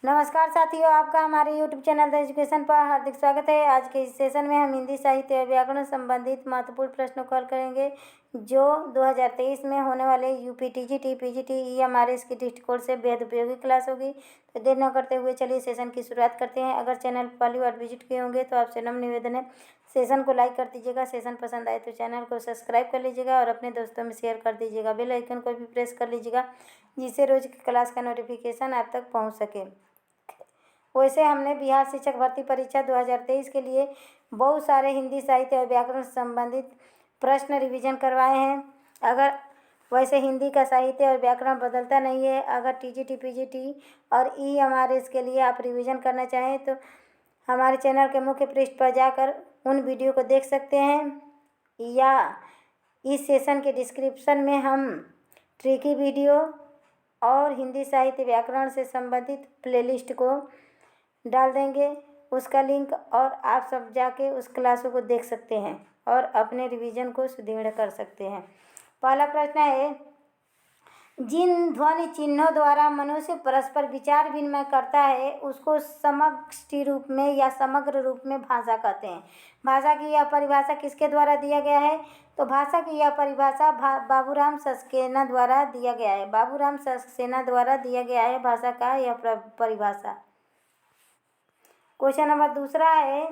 नमस्कार साथियों, आपका हमारे यूट्यूब चैनल द एजुकेशन पर हार्दिक स्वागत है। आज के इस सेशन में हम हिंदी साहित्य और व्याकरण संबंधित महत्वपूर्ण प्रश्नों को हल करेंगे जो 2023 में होने वाले यूपी टीजीटी पीजीटी हमारे इसकी दृष्टिकोण से बेहद उपयोगी क्लास होगी। तो देर न करते हुए चलिए सेशन की शुरुआत करते हैं। अगर चैनल पहली बार विजिट किए होंगे तो आपसे नम्र निवेदन है, सेशन को लाइक कर दीजिएगा। सेशन पसंद आए तो चैनल को सब्सक्राइब कर लीजिएगा और अपने दोस्तों में शेयर कर दीजिएगा। बेल आइकन को भी प्रेस कर लीजिएगा जिससे रोज की क्लास का नोटिफिकेशन आप तक पहुँच सके। वैसे हमने बिहार शिक्षक भर्ती परीक्षा 2023 के लिए बहुत सारे हिंदी साहित्य और व्याकरण संबंधित प्रश्न रिवीजन करवाए हैं। अगर वैसे हिंदी का साहित्य और व्याकरण बदलता नहीं है। अगर टीजीटी पीजीटी और ईएमआरएस के लिए आप रिवीजन करना चाहें तो हमारे चैनल के मुख्य पृष्ठ पर जाकर उन वीडियो को देख सकते हैं, या इस सेशन के डिस्क्रिप्शन में हम ट्रिकी वीडियो और हिंदी साहित्य व्याकरण से संबंधित प्लेलिस्ट को डाल देंगे, उसका लिंक, और आप सब जाके उस क्लासों को देख सकते हैं और अपने रिवीजन को सुदृढ़ कर सकते हैं। पहला प्रश्न है, जिन ध्वनि चिन्हों द्वारा मनुष्य परस्पर विचार विनिमय करता है उसको समष्टि रूप में या समग्र रूप में भाषा कहते हैं। भाषा की यह परिभाषा किसके द्वारा दिया गया है? तो भाषा की यह परिभाषा बाबूराम सक्सेना द्वारा दिया गया है। बाबूराम सक्सेना द्वारा दिया गया है भाषा का यह परिभाषा। क्वेश्चन नंबर दूसरा है,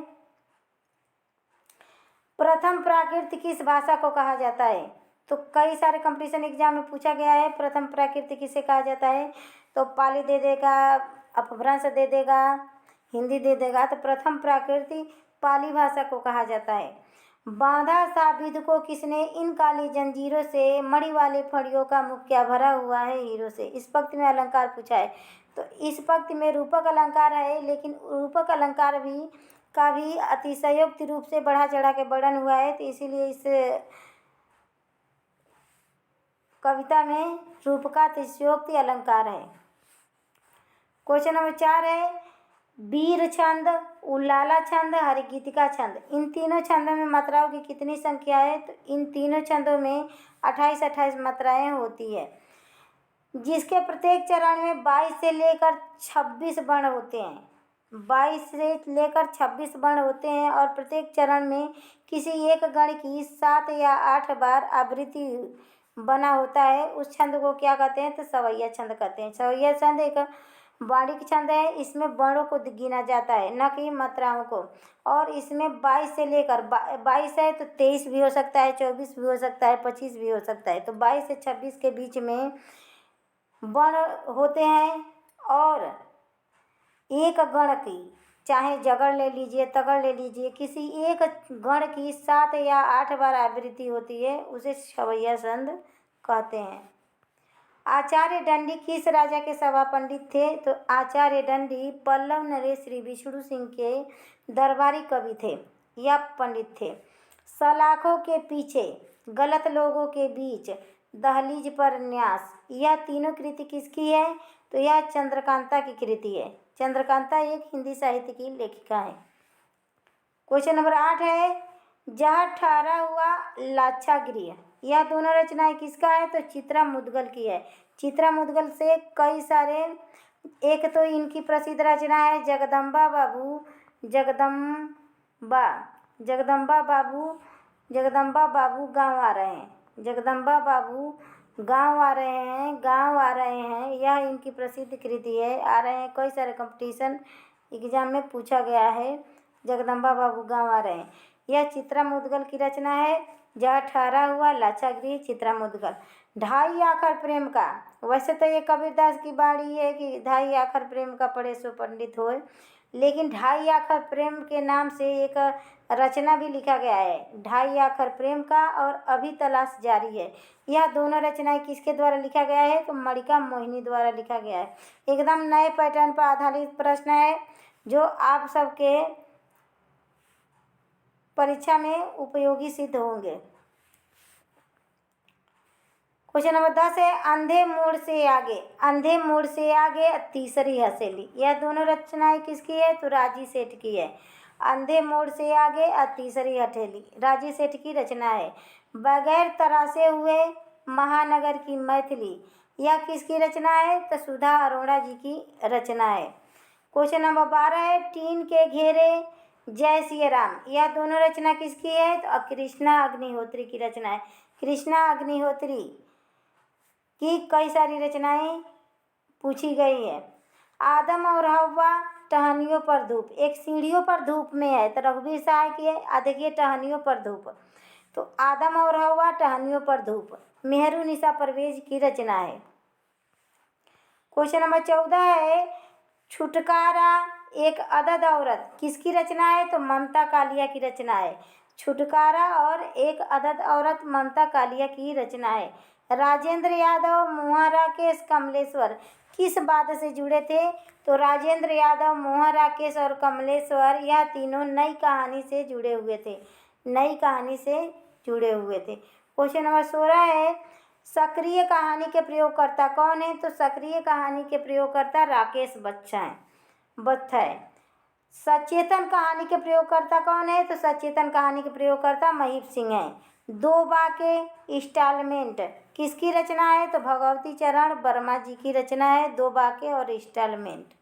प्रथम प्राकृत किस भाषा को कहा जाता है? तो कई सारे कंपटीशन एग्जाम में पूछा गया है प्रथम प्राकृत किसे कहा जाता है। तो पाली दे देगा, अपभ्रंश दे देगा, हिंदी दे देगा। तो प्रथम प्राकृति पाली भाषा को कहा जाता है। बांधा साबिद को किसने इन काली जंजीरों से मणि वाले फड़ियों का मुख क्या भरा हुआ है हीरो से। इस पंक्ति में अलंकार पूछा है। तो इस पंक्ति में रूपक अलंकार है, लेकिन रूपक अलंकार का भी अतिशयोक्त रूप से बढ़ा चढ़ा के वर्णन हुआ है, तो इसीलिए इस कविता में रूपकातिशयोक्ति अलंकार है। क्वेश्चन नंबर 4 है, वीर छंद, उल्लाला छंद, हरिगीतिका छंद, इन तीनों छंदों में मात्राओं की कितनी संख्या है? तो इन तीनों छंदों में 28 मात्राएं होती है, जिसके प्रत्येक चरण में 22 से लेकर 26 वर्ण होते हैं। 22 से लेकर 26 वर्ण होते हैं और प्रत्येक चरण में किसी एक गण की 7 या 8 बार आवृत्ति बना होता है। उस छंद को क्या कहते हैं? तो सवैया छंद कहते हैं। सवैया छंद एक वाणिक छंद है। इसमें वर्णों को गिना जाता है, न कि मात्राओं को। और इसमें 22 से लेकर 22 है तो 23 भी हो सकता है, 24 भी हो सकता है, 25 भी हो सकता है। तो 22 से 26 के बीच में वर्ण होते हैं और एक गण की, चाहे जगड़ ले लीजिए, तगड़ ले लीजिए, किसी एक गण की 7 या 8 बार आवृत्ति होती है, उसे सवैया छंद कहते हैं। आचार्य दंडी किस राजा के सभा पंडित थे? तो आचार्य दंडी पल्लव नरेश श्री विष्णु सिंह के दरबारी कवि थे या पंडित थे। सलाखों के पीछे, गलत लोगों के बीच, दहलीज पर न्यास, यह तीनों कृति किसकी है? तो यह चंद्रकांता की कृति है। चंद्रकांता एक हिंदी साहित्य की लेखिका है। क्वेश्चन नंबर 8 है, जहाँ ठहरा हुआ लाक्षागृह, यह दोनों रचनाएं किसका है? तो चित्रा मुद्गल की है। चित्रा मुद्गल से कई सारे, एक तो इनकी प्रसिद्ध रचना है जगदम्बा बाबू गाँव आ रहे हैं। जगदम्बा बाबू गाँव आ रहे हैं, यह इनकी प्रसिद्ध कृति है। आ रहे हैं, कई सारे कंपटीशन एग्जाम में पूछा गया है। जगदम्बा बाबू गाँव आ रहे हैं, यह चित्रा मुद्गल की रचना है। जहाँ ठहरा हुआ लाक्षागृह, चित्रा मुद्गल। ढाई आखर प्रेम का, वैसे तो ये कबीरदास की बाणी है कि ढाई आखर प्रेम का पढ़े सो पंडित होए, लेकिन ढाई आखर प्रेम के नाम से एक रचना भी लिखा गया है, ढाई आखर प्रेम का और अभी तलाश जारी है। यह दोनों रचनाएं किसके द्वारा लिखा गया है? तो मणिका मोहिनी द्वारा लिखा गया है। एकदम नए पैटर्न पर आधारित प्रश्न है जो आप सबके परीक्षा में उपयोगी सिद्ध होंगे। क्वेश्चन नंबर 10 है, अंधे मोड़ से आगे तीसरी हथेली, यह दोनों रचनाएं किसकी है? तो राजी सेठ की है। अंधे मोड़ से आगे तीसरी हथेली राजी सेठ की रचना है। बगैर तरासे हुए महानगर की मैथिली, यह किसकी रचना है? तो सुधा अरोड़ा जी की रचना है। क्वेश्चन नंबर 12 है टीन के घेरे जय सिया राम, यह दोनों रचना किसकी है? तो कृष्णा अग्निहोत्री की रचना है। कृष्णा अग्निहोत्री की कई सारी रचनाएं पूछी गई है। आदम और हव्वा टहनियों पर धूप, एक सीढ़ियों पर धूप में है तो रघुवीर सहाय की है। देखिए टहनियों पर धूप, तो आदम और हव्वा टहनियों पर धूप मेहरू निशा परवेज की रचना है। क्वेश्चन नंबर 14 है छुटकारा एक अदद औरत, किसकी रचना है? तो ममता कालिया की रचना है। छुटकारा और एक अदद औरत ममता कालिया की रचना है। राजेंद्र यादव, मोहन राकेश, कमलेश्वर किस वाद से जुड़े थे? तो राजेंद्र यादव, मोहन राकेश और कमलेश्वर यह तीनों नई कहानी से जुड़े हुए थे, नई कहानी से जुड़े हुए थे। क्वेश्चन नंबर 16 है सक्रिय कहानी के प्रयोगकर्ता कौन है? तो सक्रिय कहानी के प्रयोगकर्ता राकेश बत्था है। सचेतन कहानी के प्रयोगकर्ता कौन है? तो सचेतन कहानी के प्रयोगकर्ता महीप सिंह है। दो बाके इंस्टॉलमेंट किसकी रचना है? तो भगवती चरण वर्मा जी की रचना है, दो बाके और इंस्टॉलमेंट।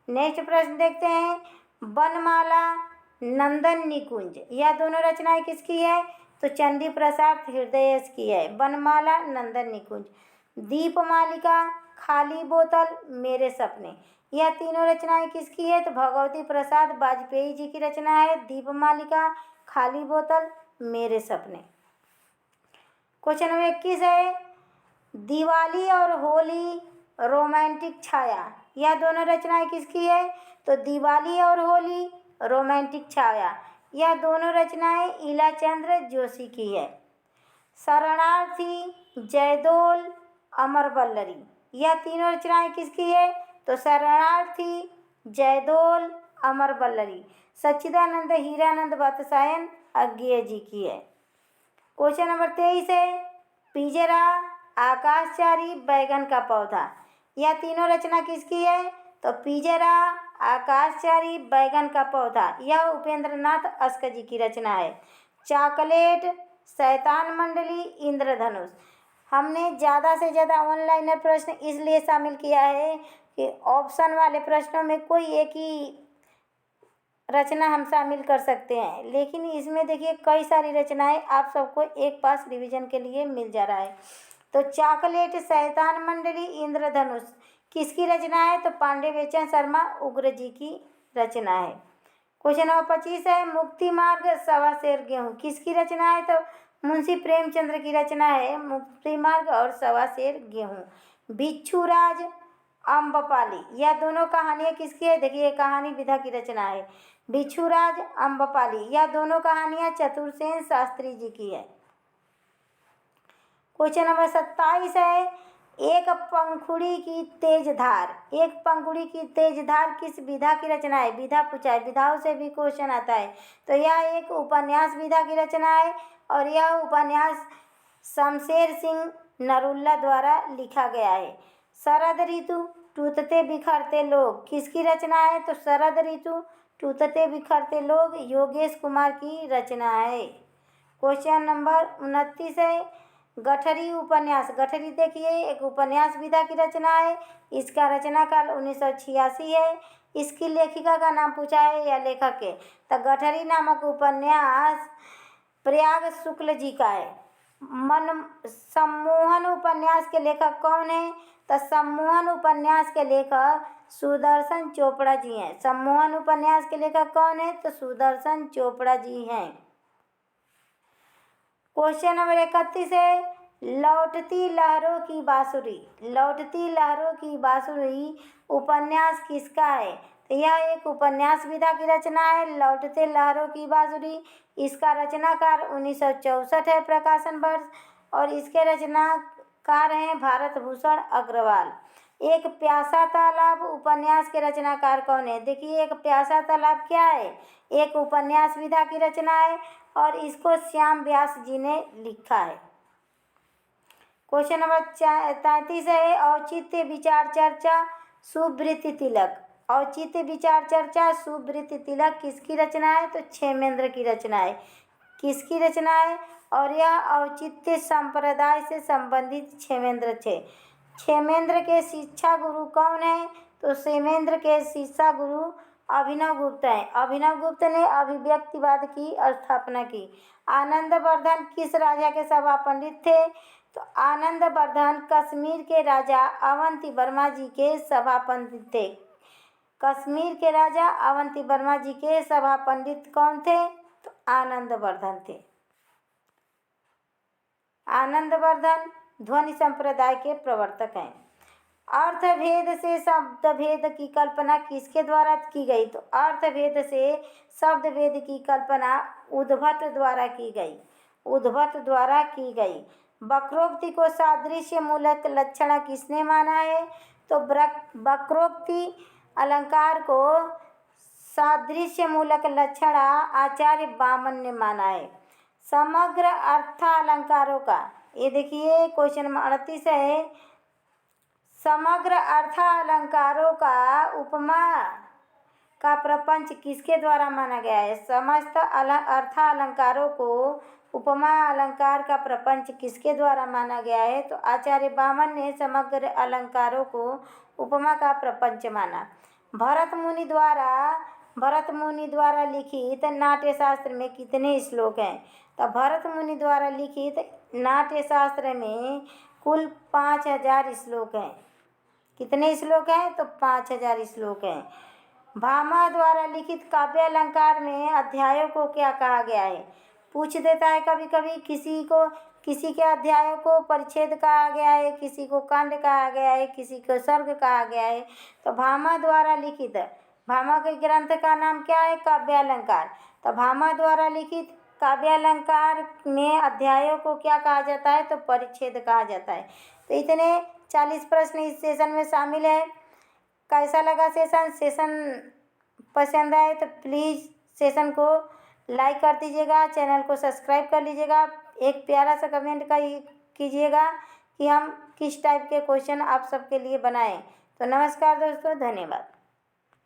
नेक्स्ट प्रश्न देखते हैं बनमाला नंदन निकुंज, यह दोनों रचनाएं किसकी है? तो चंडी प्रसाद हृदय की है। बनमाला नंदन निकुंज। दीपमालिका, खाली बोतल, मेरे सपने, यह तीनों रचनाएं किसकी है? तो भगवती प्रसाद वाजपेयी जी की रचना है। दीपमालिका, खाली बोतल, मेरे सपने। क्वेश्चन नंबर 21 है दिवाली और होली रोमांटिक छाया, यह दोनों रचनाएं किसकी है? तो दिवाली और होली रोमांटिक छाया, यह दोनों रचनाएं इलाचंद्र जोशी की है। शरणार्थी, जयदोल, अमर वल्लरी, यह तीनों रचनाएं किसकी है? तो शरणार्थी, जयदोल, अमर वल्लरी सच्चिदानंद हीरानंद वात्स्यायन अज्ञेय जी की है। क्वेश्चन नंबर 23 है पिंजरा, आकाशचारी, बैगन का पौधा, यह तीनों रचना किसकी है? तो पिंजरा, आकाशचारी, बैगन का पौधा यह उपेंद्र नाथ अस्क जी की रचना है। चॉकलेट, शैतान मंडली, इंद्रधनुष, हमने ज़्यादा से ज़्यादा ऑनलाइनर प्रश्न इसलिए शामिल किया है कि ऑप्शन वाले प्रश्नों में कोई एक ही रचना हम शामिल कर सकते हैं, लेकिन इसमें देखिए कई सारी रचनाएं आप सबको एक पास रिवीजन के लिए मिल जा रहा है। तो चॉकलेट, शैतान मंडली, इंद्रधनुष किसकी रचना है? तो पांडे बेचन शर्मा उग्र जी की रचना है। क्वेश्चन नंबर 25 है मुक्ति मार्ग, सवा शेर गेहूँ किसकी रचना है? तो मुंशी प्रेमचंद्र की रचना है मुक्ति मार्ग और सवा शेर गेहूँ। भिक्षुराज, अम्बपाली, यह दोनों कहानियाँ किसकी है? देखिए कहानी विधा की रचना है। भिक्षुराज, अम्बपाली, यह दोनों कहानियाँ चतुर्सेन शास्त्री जी की है। क्वेश्चन नंबर 27 है एक पंखुड़ी की तेज धार, एक पंखुड़ी की तेज धार किस विधा की रचना है? विधा पूछा है, विधाओं से भी क्वेश्चन आता है। तो यह एक उपन्यास विधा की रचना है और यह उपन्यास शमशेर सिंह नरुल्ला द्वारा लिखा गया है। शरद ऋतु, टूटते बिखरते लोग किसकी रचना है? तो शरद ऋतु, टूटते बिखरते लोग योगेश कुमार की रचना है। क्वेश्चन नंबर 29 है गठरी उपन्यास, गठरी देखिए एक उपन्यास विधा की रचना है, इसका रचना काल 1986 है। इसकी लेखिका का नाम पूछा है या लेखक है? तो गठरी नामक उपन्यास प्रयाग शुक्ल जी का है। मन सम्मोहन उपन्यास के लेखक कौन है? तो सम्मोहन उपन्यास के लेखक सुदर्शन चोपड़ा जी हैं। सम्मोहन उपन्यास के लेखक कौन है? तो सुदर्शन चोपड़ा जी हैं। क्वेश्चन नंबर 31 है लौटती लहरों की बांसुरी, लौटती लहरों की बांसुरी उपन्यास किसका है? तो यह एक उपन्यास विधा की रचना है लौटते लहरों की बांसुरी, इसका रचनाकार 1964 है प्रकाशन वर्ष और इसके रचनाकार हैं भारत भूषण अग्रवाल। एक प्यासा तालाब उपन्यास के रचनाकार कौन है? देखिए एक प्यासा तालाब क्या है? एक उपन्यास विधा की रचना है और इसको श्याम व्यास जी ने लिखा है। क्वेश्चन नंबर 33 है औचित्य विचार चर्चा सुब्रति तिलक, औचित्य विचार चर्चा सुब्रति तिलक किसकी रचना है? तो क्षेमेंद्र की रचना है। किसकी रचना है? और यह औचित्य संप्रदाय से संबंधित क्षेमेंद्र थे। क्षेमेंद्र के शिक्षा गुरु कौन है? तो क्षेमेंद्र के शिष्य गुरु अभिनव गुप्त हैं। अभिनव गुप्त ने अभिव्यक्तिवाद की स्थापना की। आनंदवर्धन किस राजा के सभा पंडित थे? तो आनंदवर्धन कश्मीर के राजा अवंती वर्मा जी के सभा पंडित थे। कश्मीर के राजा अवंती वर्मा जी के सभा पंडित कौन थे? तो आनंदवर्धन थे। आनंदवर्धन ध्वनि संप्रदाय के प्रवर्तक हैं। अर्थभेद से शब्दभेद की कल्पना किसके द्वारा की गई? तो अर्थभेद से शब्दभेद की कल्पना उद्भट द्वारा की गई। उद्भट द्वारा की गई। वक्रोक्ति को सादृश्य मूलक लक्षण किसने माना है? तो वक्रोक्ति अलंकार को सादृश्य मूलक लक्षण आचार्य वामन ने माना है। समग्र अर्थालंकारों का, ये देखिए क्वेश्चन नंबर 38 है, समग्र अर्थालंकारों का उपमा का प्रपंच किसके द्वारा माना गया है? समस्त अर्थालंकारों को उपमा अलंकार का प्रपंच किसके द्वारा माना गया है? तो आचार्य वामन ने समग्र अलंकारों को उपमा का प्रपंच माना। भरत मुनि द्वारा लिखित नाट्यशास्त्र में कितने श्लोक हैं? तो भरत मुनि द्वारा लिखित नाट्यशास्त्र में कुल 5000 श्लोक हैं। कितने श्लोक हैं? तो 5000 श्लोक हैं। भामा द्वारा लिखित काव्य अलंकार में अध्यायों को क्या कहा गया है? पूछ देता है कभी कभी। किसी के अध्यायों को परिच्छेद कहा गया है, किसी को कांड कहा गया है, किसी को सर्ग कहा गया है। तो भामा द्वारा लिखित, भामा के ग्रंथ का नाम क्या है? काव्य अलंकार। तो भामा द्वारा लिखित काव्य अलंकार में अध्यायों को क्या कहा जाता है? तो परिच्छेद कहा जाता है। तो इतने 40 प्रश्न इस सेशन में शामिल है। कैसा लगा सेशन पसंद आए तो प्लीज़ सेशन को लाइक कर दीजिएगा, चैनल को सब्सक्राइब कर लीजिएगा, एक प्यारा सा कमेंट कीजिएगा कि हम किस टाइप के क्वेश्चन आप सबके लिए बनाएं। तो नमस्कार दोस्तों, धन्यवाद।